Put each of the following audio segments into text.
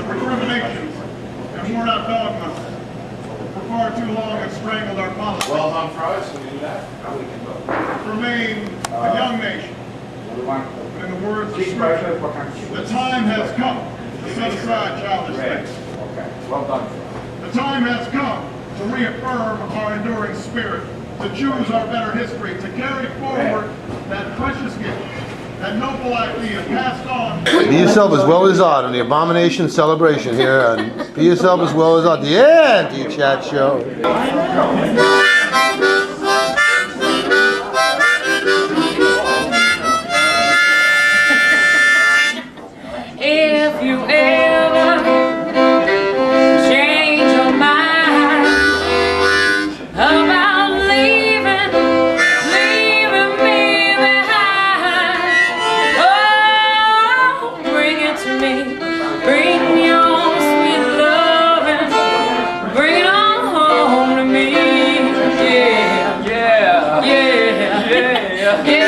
recriminations and worn out dogmas for far too long have strangled our politics. Well done, fries. Can we do that? Now we can vote. Remain a young nation. In the words of Scripture, the time has come to set aside childish things. Okay. Well done. The time has come to reaffirm our enduring spirit, to choose our better history, to carry forward that precious gift, that noble idea passed on. Be yourself as well as art on the Abomination celebration here on Be Yourself as Well as Art, the anti-chat show. If you ever change your mind about leaving me behind, oh, bring it to me. Bring your sweet loving. Bring it on home to me. Yeah, yeah, yeah, yeah, yeah.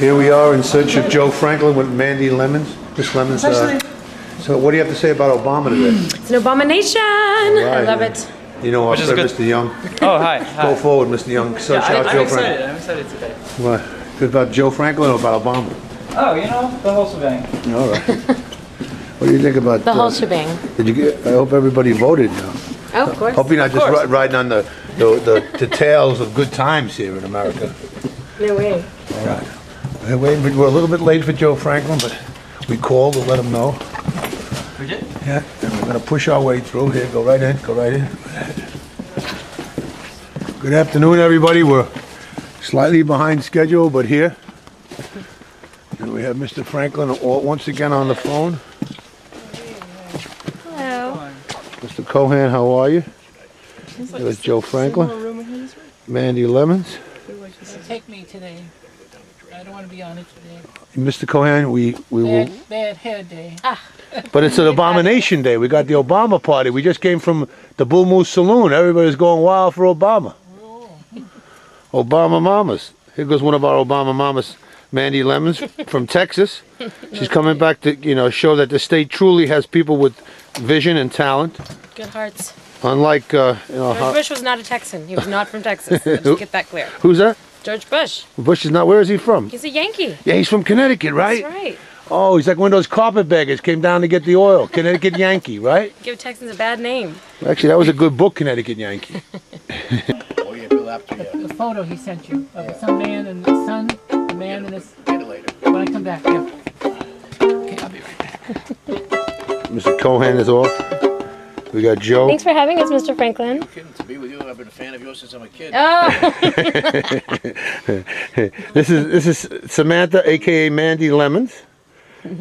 Here we are in search of Joe Franklin with Mandy Lemons. Miss Lemons, so what do you have to say about Obama today? It's an abomination. Right, I love it. You know our friend, Mr. Young. Oh, hi. Go forward, Mr. Young. So shout I'm Joe excited. Franklin. I'm excited today. What? Good about Joe Franklin or about Obama? Oh, you know, the whole shebang. All right. What do you think about the whole shebang? Did you get? I hope everybody voted now. Oh, of course. Hope you're not just riding on the tales of good times here in America. No way. All right. We're a little bit late for Joe Franklin, but we called to let him know. We did? Yeah, and we're going to push our way through here. Go right in, go right in. Good afternoon, everybody. We're slightly behind schedule, but here. And we have Mr. Franklin once again on the phone. Mr. Cohan, how are you? There's Joe Franklin. Mandy Lemons. Take me today. I don't want to be on it today. Mr. Cohan, we will... Bad hair day. But it's an Abomination Day. We got the Obama party. We just came from the Bull Moose Saloon. Everybody's going wild for Obama. Obama mamas. Here goes one of our Obama mamas, Mandy Lemons from Texas. She's coming back to, you know, show that the state truly has people with vision and talent. Good hearts. Unlike, you know, George Bush was not a Texan. He was not from Texas. Let's get that clear. who's that? George Bush. Bush is not. Where is he from? He's a Yankee. Yeah, he's from Connecticut, right? That's right. Oh, he's like one of those carpetbaggers. Came down to get the oil. Connecticut Yankee, right? Give Texans a bad name. Actually, that was a good book, Connecticut Yankee. The photo he sent you of some man and his son, the man and his... When I come back, yeah. Okay, I'll be right back. Mr. Cohan is off. We got Joe. Thanks for having us, Mr. Franklin. Kidding, to be with you, I've been a fan of yours since I'm a kid. Oh. This is Samantha, aka Mandy Lemons.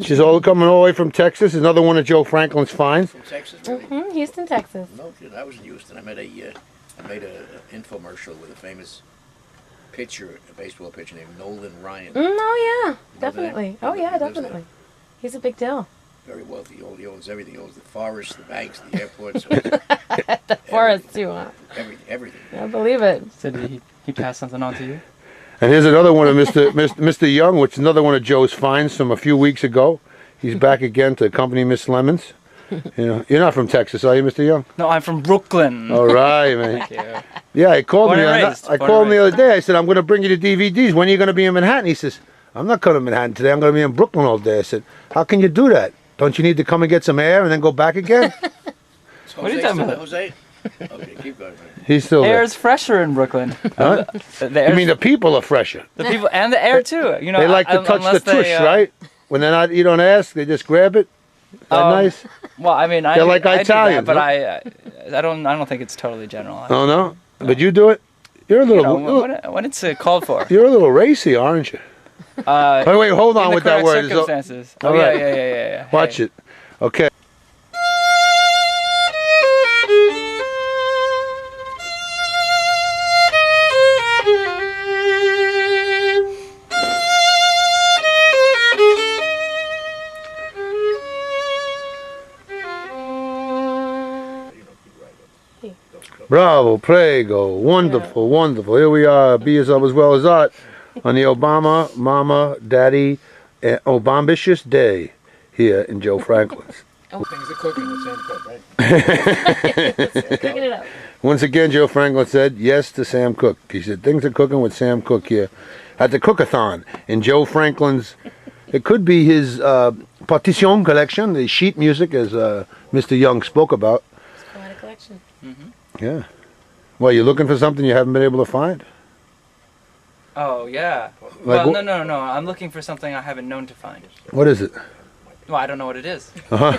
She's all coming all the way from Texas. Another one of Joe Franklin's finds. From Texas, really? Houston, Texas. No, shit, I was in Houston. I made an infomercial with a famous pitcher, a baseball pitcher named Nolan Ryan. Oh yeah, that definitely. name? Oh yeah, He lives definitely. He's a big deal. Very wealthy. He owns everything. He owns the forests, the banks, the airports. The forest too, huh? Everything. I believe it. So did he pass something on to you? And here's another one of Mr. Young, which is another one of Joe's finds from a few weeks ago. He's back again to accompany Miss Lemons. You know, you're not from Texas, are you, Mr. Young? No, I'm from Brooklyn. All right, man. Thank you. Yeah, he called Born me. and raised. I Born called and him the raised. other day. I said, I'm going to bring you the DVDs. When are you going to be in Manhattan? He says, I'm not coming to Manhattan today. I'm going to be in Brooklyn all day. I said, how can you do that? Don't you need to come and get some air and then go back again? What are you talking about? Jose? Okay, keep going. Man. He's still there. Air's fresher in Brooklyn. Huh? The You air's- mean the people are fresher? the people and the air too. You know, They like to touch the unless they, tush, right? When they're not, you don't ask, they just grab it. Is that nice? Well, I mean, I They're do- like I do Italians, that, but huh? I don't think it's totally general. Oh, no? But you do it? You're a You little, know, when it's called for. you're a little racy, aren't you? Wait, hold on in the with that correct word. circumstances. All Oh, right. yeah. Watch Hey. it. Okay. Bravo, prego, wonderful, wonderful. Here we are, Be Yourself as Well as Art, on the Obama, Mama, Daddy, Obambitious Day here in Joe Franklin's. Things are cooking with Sam Cook, right? Picking it up. Once again, Joe Franklin said yes to Sam Cooke. He said things are cooking with Sam Cooke here at the Cookathon in Joe Franklin's. It could be his partition collection, the sheet music, as Mr. Young spoke about. It's quite a collection. Yeah. Well, you're looking for something you haven't been able to find? Oh yeah. Like Well, no. I'm looking for something I haven't known to find. What is it? Well, I don't know what it is. Well,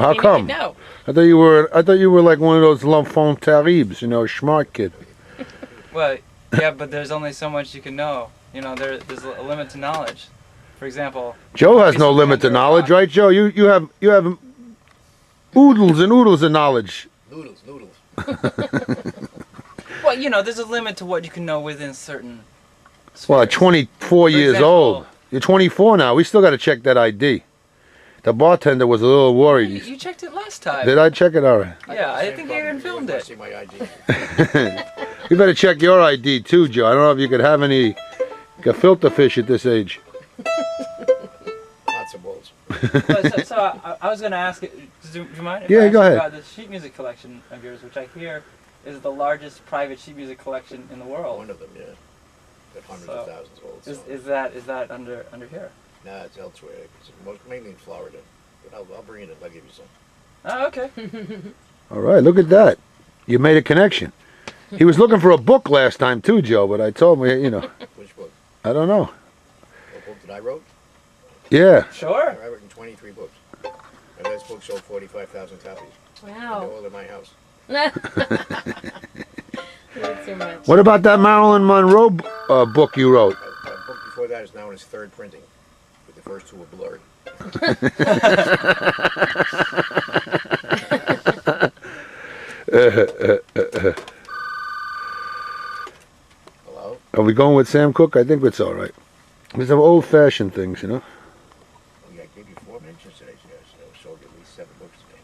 how come? No. I thought you were like one of those l'enfant terribles, you know, smart kid. Well, yeah, but there's only so much you can know. You know, there's a limit to knowledge. For example, Joe has Piece no of limit to under a knowledge, rock. right, Joe? You have oodles and oodles of knowledge. Noodles. well, you know, there's a limit to what you can know within certain. Well, at spheres. 24 years example- old. You're 24 now. We still got to check that ID. The bartender was a little worried. You checked it last time. Did I check it? All right. Yeah, I think you even filmed I it. see my ID. You better check your ID too, Joe. I don't know if you could have any filter fish at this age. Lots of balls. I was going to ask, do you mind if Yeah, I ask go you ahead. about the sheet music collection of yours, which I hear is the largest private sheet music collection in the world. One of them, yeah. Got hundreds So, of thousands of old songs. Is that under here? Nah, it's elsewhere. It's mainly in Florida. But I'll bring it up. I'll give you some. Oh, okay. All right, look at that. You made a connection. He was looking for a book last time too, Joe, but I told him, you know, Which book? I don't know. What book that I wrote? Yeah. Sure. I wrote in 23 books. My last book sold 45,000 copies. And they're Wow. all in my house. That's too much. What about that Marilyn Monroe book you wrote? A book before that is now in its third printing. But the first two were blurred. Hello? Are we going with Sam Cooke? I think it's all right. There's some old-fashioned things, you know. Yeah, I gave you 4 minutes yesterday. So I sold you at least 7 books today.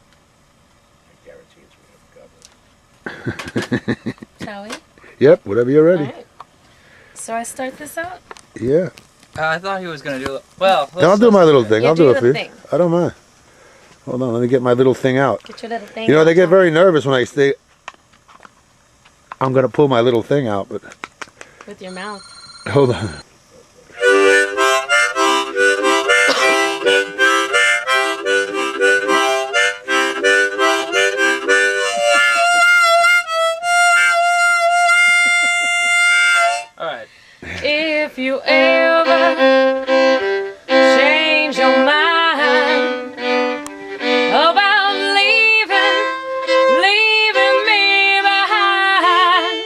I guarantee it's going to cover. Shall we? Yep, whatever you're ready. All right. So I start this out? Yeah. I thought he was gonna do. Well, No, I'll do my little thing. Yeah, I'll do do your it for you. little thing. I don't mind. Hold on, let me get my little thing out. Get your little thing. You know, out, they get Tom. very nervous when I say, I'm going to pull my little thing out, but With your mouth. hold on. All right. If you ever change your mind about leaving me behind,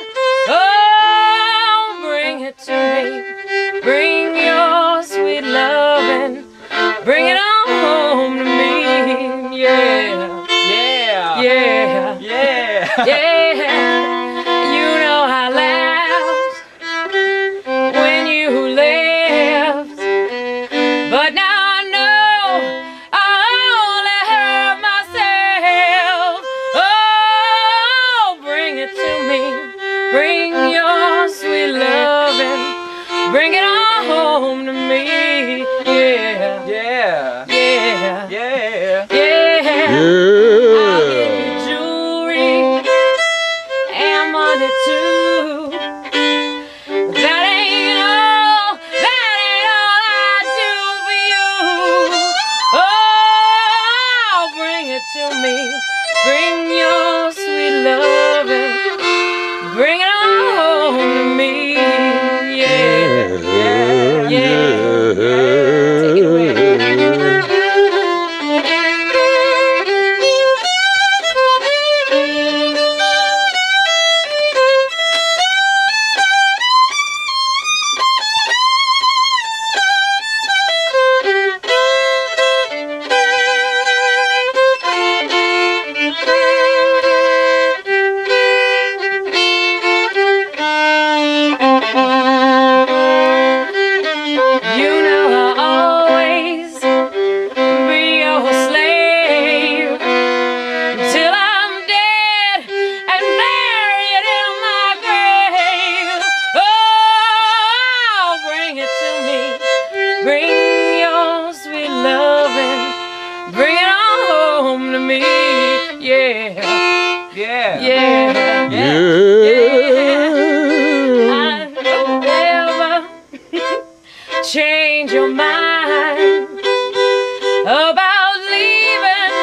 oh, bring it to me. Bring your sweet loving. Bring it on home to me. Yeah, Yeah. yeah, Yeah. yeah. You know I laughed when you left, but now I know I only hurt myself. Oh, bring it to me. Bring your sweet loving. Bring it on home to me. Yeah, Yeah. yeah, Yeah. yeah. I'll give Yeah. you jewelry and money too. That ain't all I do for you. Oh, bring it to me. Bring your sweet loving. Bring it on home to me. Yeah, yeah, yeah. Take it away. You know I'll always be your slave till I'm dead and buried in my grave. Oh, bring it to me. Bring your sweet loving. Bring it on home to me. Yeah, Yeah. yeah, I don't ever change your mind about leaving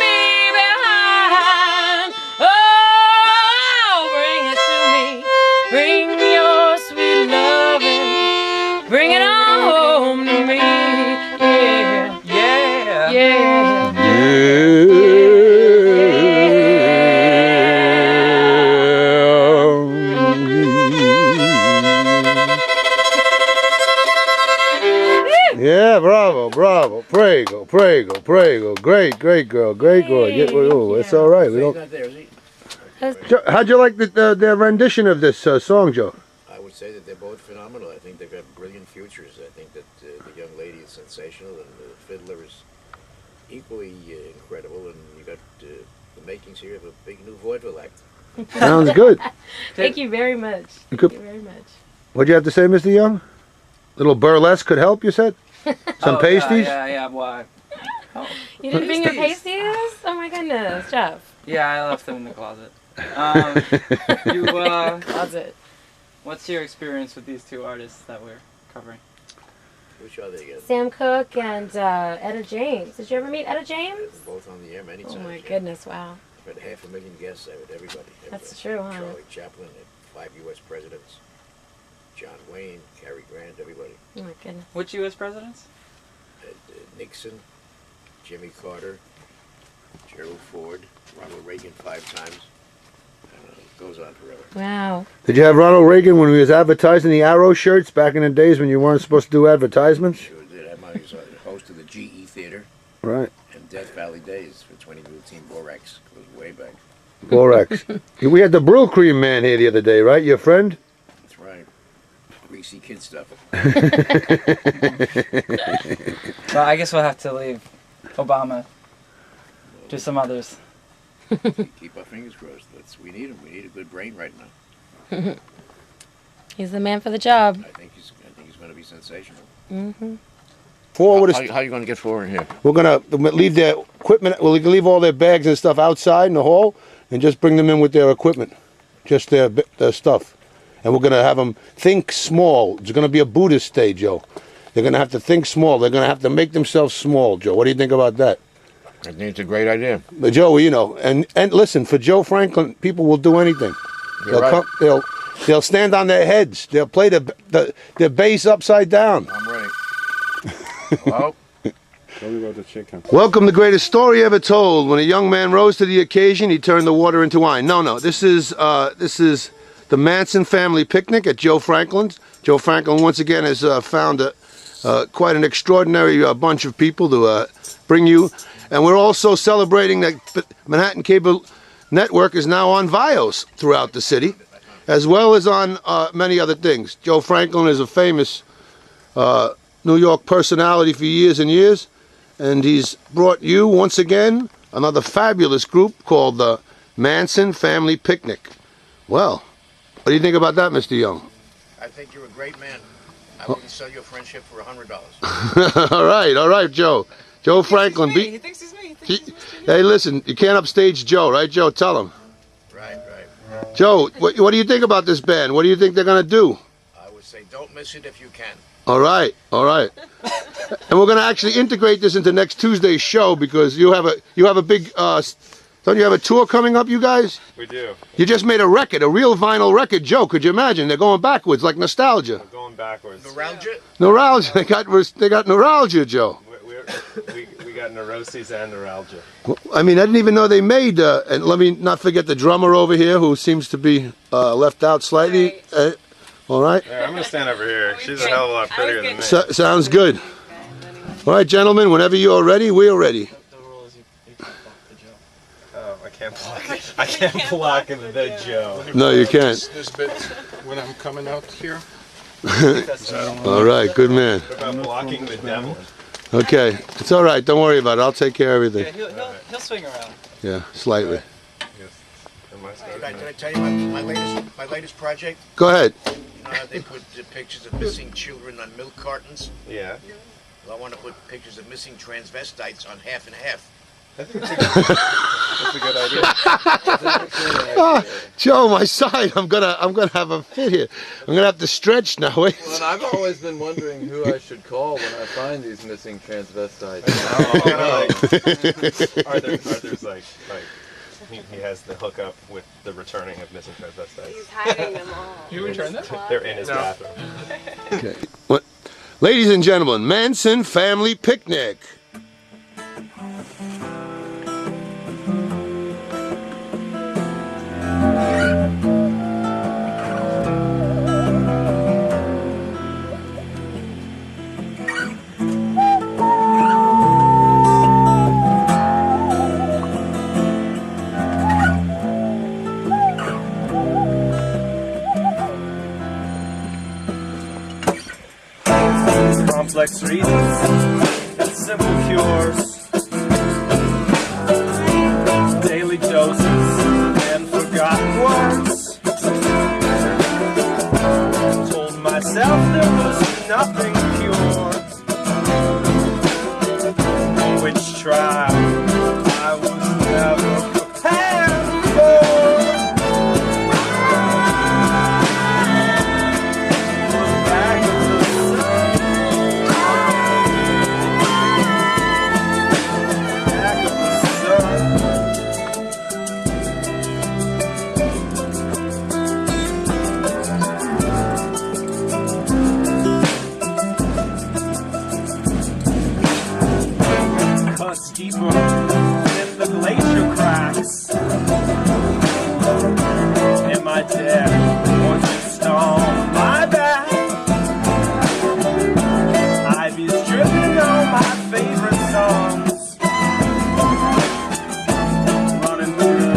me behind. Oh, bring it to me. Bring your sweet loving. Bring it on home to me. Yeah, Yeah. yeah. Yeah, bravo, bravo. Prego, prego, prego. Great, great girl, great girl. Hey, Oh, it's all right. We So he's don't. not there, is he? How'd you like the rendition of this song, Joe? I would say that they're both phenomenal. I think they've got brilliant futures. I think that the young lady is sensational, and the fiddler is equally incredible. And you got the makings here of a big new vaudeville act. Sounds good. Thank you very much. You Thank could- you very much. What'd you have to say, Mr. Young? Little burlesque could help, you said? Some Oh, pasties? Yeah. Why? Oh. You didn't bring your Pasties. pasties? Oh my goodness, Jeff. Yeah, I left them in the closet. Closet. What's your experience with these two artists that we're covering? Which are they again? Sam Cooke and Etta James. Did you ever meet Etta James? Both on the air many times. Oh my yeah. goodness, wow. I've had 500,000 guests. I've had everybody. That's true, huh? Charlie Chaplin, 5 U.S. presidents. John Wayne, Cary Grant, everybody. Oh my goodness. Which U.S. presidents? Nixon, Jimmy Carter, Gerald Ford, Ronald Reagan 5 times. It goes on forever. Wow. Did you have Ronald Reagan when he was advertising the Arrow shirts back in the days when you weren't supposed to do advertisements? Sure did. I was the host of the GE Theater Right. and Death Valley Days for 20 Team Borax. Goes way back. 4X. We had the Brill Cream man here the other day, right? Your friend? That's right. Greasy kid stuff. Well, I guess we'll have to leave Obama to some others. Keep our fingers crossed. We need him. We need a good brain right now. He's the man for the job. I think he's going to be sensational. Mm-hmm. How are you going to get 4 in here? We're gonna leave their equipment. Well, we can leave all their bags and stuff outside in the hall, and just bring them in with their equipment, just their stuff. And we're gonna have them think small. It's gonna be a Buddhist day, Joe. They're gonna have to think small. They're gonna have to make themselves small, Joe. What do you think about that? I think it's a great idea. But Joe, you know, and listen, for Joe Franklin, people will do anything. You're right. They'll stand on their heads. They'll play their bass upside down. I'm ready. Well, Welcome, the greatest story ever told. When a young man rose to the occasion, he turned the water into wine. No, this is the Manson family picnic at Joe Franklin's. Joe Franklin once again has found quite an extraordinary bunch of people to bring you, and we're also celebrating that Manhattan Cable Network is now on Vios throughout the city, as well as on many other things. Joe Franklin is a famous New York personality for years and years, and he's brought you once again another fabulous group called the Manson Family Picnic. Well, what do you think about that, Mr. Young? I think you're a great man. I wouldn't sell your friendship for $100. all right, Joe. Joe Franklin. He thinks he's me. Hey, listen, you can't upstage Joe, right, Joe? Tell him. Right. Joe, what do you think about this band? What do you think they're going to do? I would say don't miss it if you can. All right. And we're going to actually integrate this into next Tuesday's show because you have a big, don't you have a tour coming up, you guys? We do. You just made a record, a real vinyl record, Joe. Could you imagine? They're going backwards, like nostalgia. We're going backwards. Neuralgia? Neuralgia. They got neuralgia, Joe. We got neuroses and neuralgia. I mean, I didn't even know they made, and let me not forget the drummer over here who seems to be left out slightly. All right. Yeah, I'm going to stand over here. She's a hell of a lot prettier than me. Sounds good. All right, gentlemen, whenever you're ready, we're ready. The rule is you can't block the Joe. Oh, I can't block the Joe. No, you can't. This bit when I'm coming out here. All right, good man. What about blocking the devil? Okay, it's all right. Don't worry about it. I'll take care of everything. Yeah, he'll swing around. Yeah, slightly. Can I tell you my latest project? Go ahead. You know how they put pictures of missing children on milk cartons? Yeah. Well, I want to put pictures of missing transvestites on half and half. That's a good idea. Joe, my side. I'm gonna have a fit here. I'm gonna have to stretch now. Wait. Well, and I've always been wondering who I should call when I find these missing transvestites. Arthur's like he has the hookup with the returning of missing transvestites. He's hiding them all. You return them? They're in his bathroom. Okay. What? Ladies and gentlemen, Manson Family Picnic. Complex reasons and simple cures, daily doses and forgotten words. Told myself there was nothing pure, which trial I was never prepared for. Deeper in the glacier cracks. Am I dead or just on my back? Ivy's dripping on my favorite songs, running through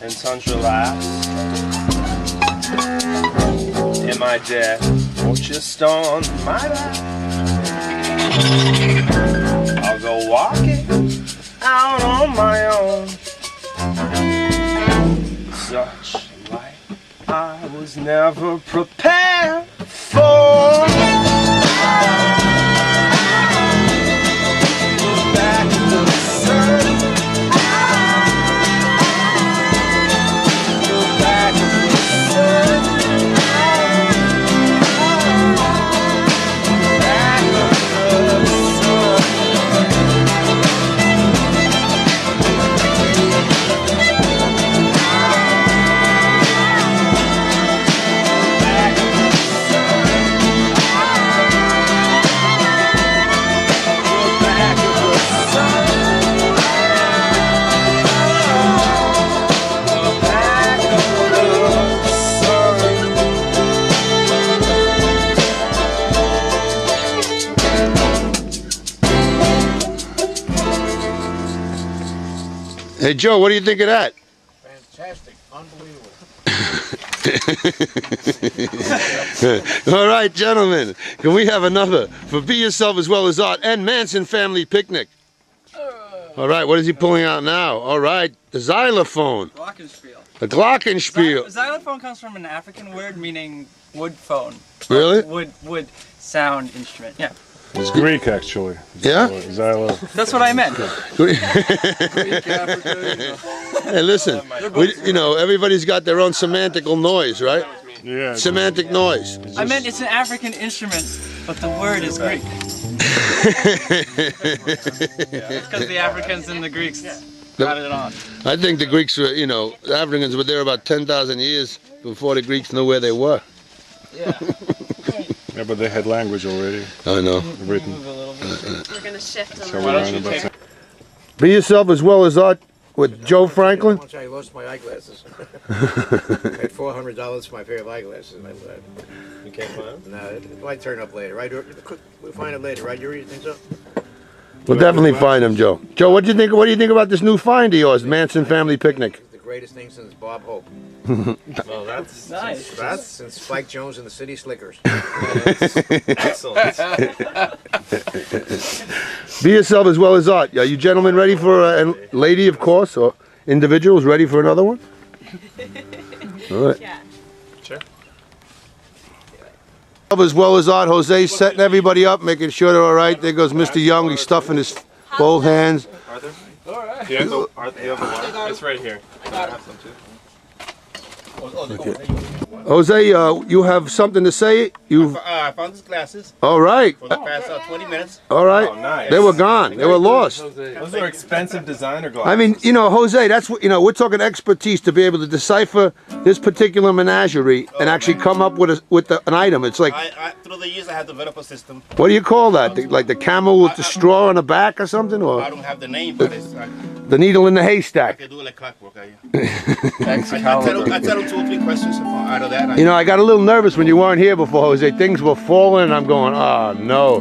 and tundra laps. Am I dead or just on my back? I'll go walking out on my own. Such life I was never prepared for. Look back at the sun. Look back at the sun. Back at the sun. Hey Joe, what do you think of that? Fantastic. Unbelievable. All right, gentlemen, can we have another for Be Yourself as Well as Art and Manson Family Picnic? All right, what is he pulling out now? All right, the xylophone. Glockenspiel. The glockenspiel. Xylophone comes from an African word meaning wood phone. Really? Wood sound instrument. Yeah. It's Greek, actually. Yeah? Xylo. That's what I meant. Hey, listen, you know, everybody's got their own semantical noise, right? Yeah. Semantic noise. I meant it's an African instrument, but the word is Greek. It's because the Africans and the Greeks got it on. I think the Greeks were, you know, the Africans were there about 10,000 years before the Greeks knew where they were. Yeah. Yeah, but they had language already. I know. Written. We're going to shift a So little. we're on about Be Yourself as Well as Art with Joe Franklin. Once I lost my eyeglasses. I had $400 for my pair of eyeglasses. And You can't find them? no, it might turn up later, right? We'll find it later, right, Yuri? You think so? We'll definitely find him, Joe. Joe, what do you think? What do you think about this new find of yours, Manson Family Picnic? It's the greatest thing since Bob Hope. Well, that's Nice. That's since Spike Jones and the City Slickers. excellent. Be Yourself as Well as Art. Are you gentlemen ready for a lady, of course, or individuals ready for another one? All right. Yeah. Sure. As Well as Art, Jose's setting everybody up, making sure they're all right. There goes Mr. Young. He's stuffing his both hands. Arthur? All right. You have the water? It's right here. I have some too. Jose, you have something to say? I found these glasses All right. for the past 20 minutes. All right. Oh, nice. They were gone. They were lost. Those are expensive designer glasses. I mean, you know, Jose, that's what, you know, we're talking expertise to be able to decipher this particular menagerie and actually come up with an item. It's like, Through the years, I have developed a system. what do you call that? Like the camel with the straw on the back or something? I Or don't have the name, but it's, I the needle in the haystack? can do it like clockwork. I Excalibur. tell them 2 or 3 questions out of that. You know, I got a little nervous when you weren't here before, Jose. Things were falling and I'm going, oh no,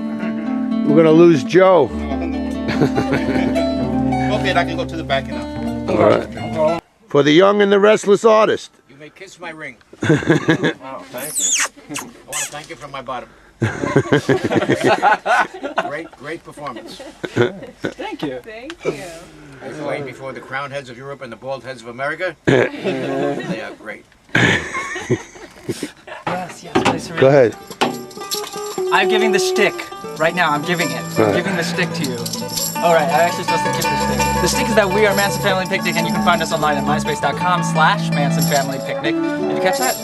we're going to lose Joe. Okay, I can go to the back now. All right. For the young and the restless artist. You may kiss my ring. Wow, thank you. I want to thank you from my bottom. Great performance. Thank you. Thank you. I was playing before the crowned heads of Europe and the bald heads of America. They are great. Yes, please. Go ahead. I'm giving the shtick. Right now, I'm giving it. I'm Right. giving the shtick to you. Alright, I actually supposed to give the shtick. The shtick is that we are Manson Family Picnic, and you can find us online at myspace.com/Manson Family Picnic. Did you catch that?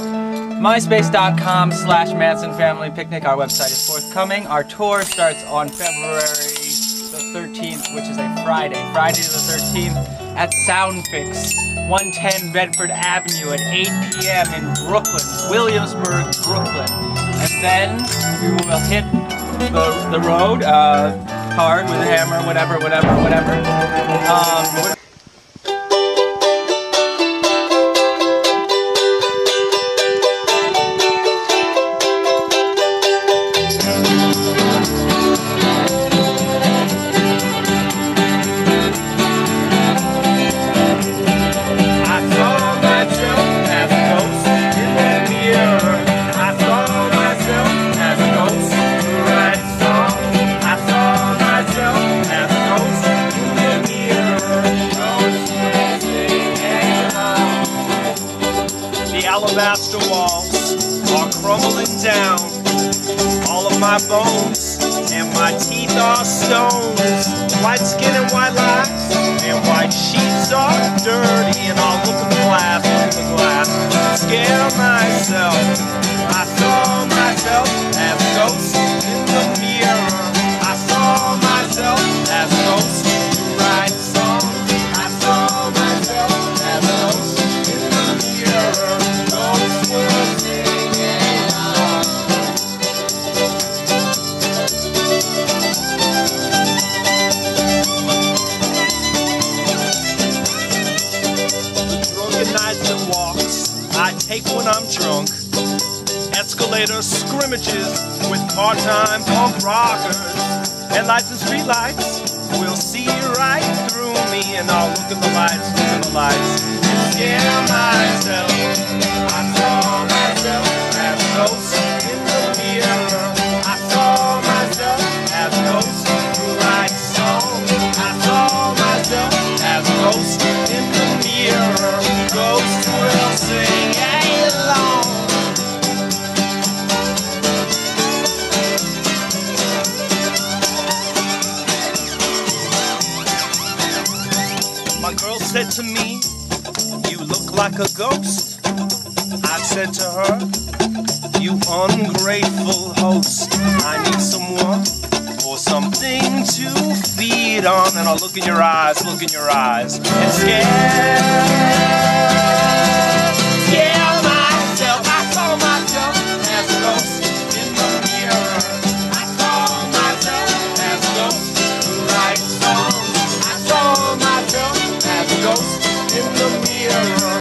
myspace.com/Manson Family Picnic. Our website is forthcoming. Our tour starts on February the 13th, which is a Friday. Friday the 13th at Soundfix, 110 Bedford Avenue at 8 p.m. in Brooklyn, Williamsburg, Brooklyn. And then we will hit the road hard with a hammer, whatever. I alabaster walls are crumbling down. All of my bones and my teeth are stones. White skin and white lies, and white sheets are dirty. And I'll look in the glass, scare myself. I saw myself as a ghost in the mirror. I saw myself as a ghost to write songs. I saw myself as a ghost in the mirror. Ghosts were singing along. The drunken nights and walks I take when I'm drunk. Escalator scrimmages with part-time punk rockers. Headlights and streetlights will see right through me. And I'll look at the lights, and scare myself. I saw myself as a ghost in the mirror. I saw myself as a ghost who writes songs. I saw myself as a ghost in the mirror. Ghosts will sing along. My girl said to me, "You look like a ghost." I said to her, "You ungrateful host. I need someone or something to feed on." And I'll look in your eyes, and scare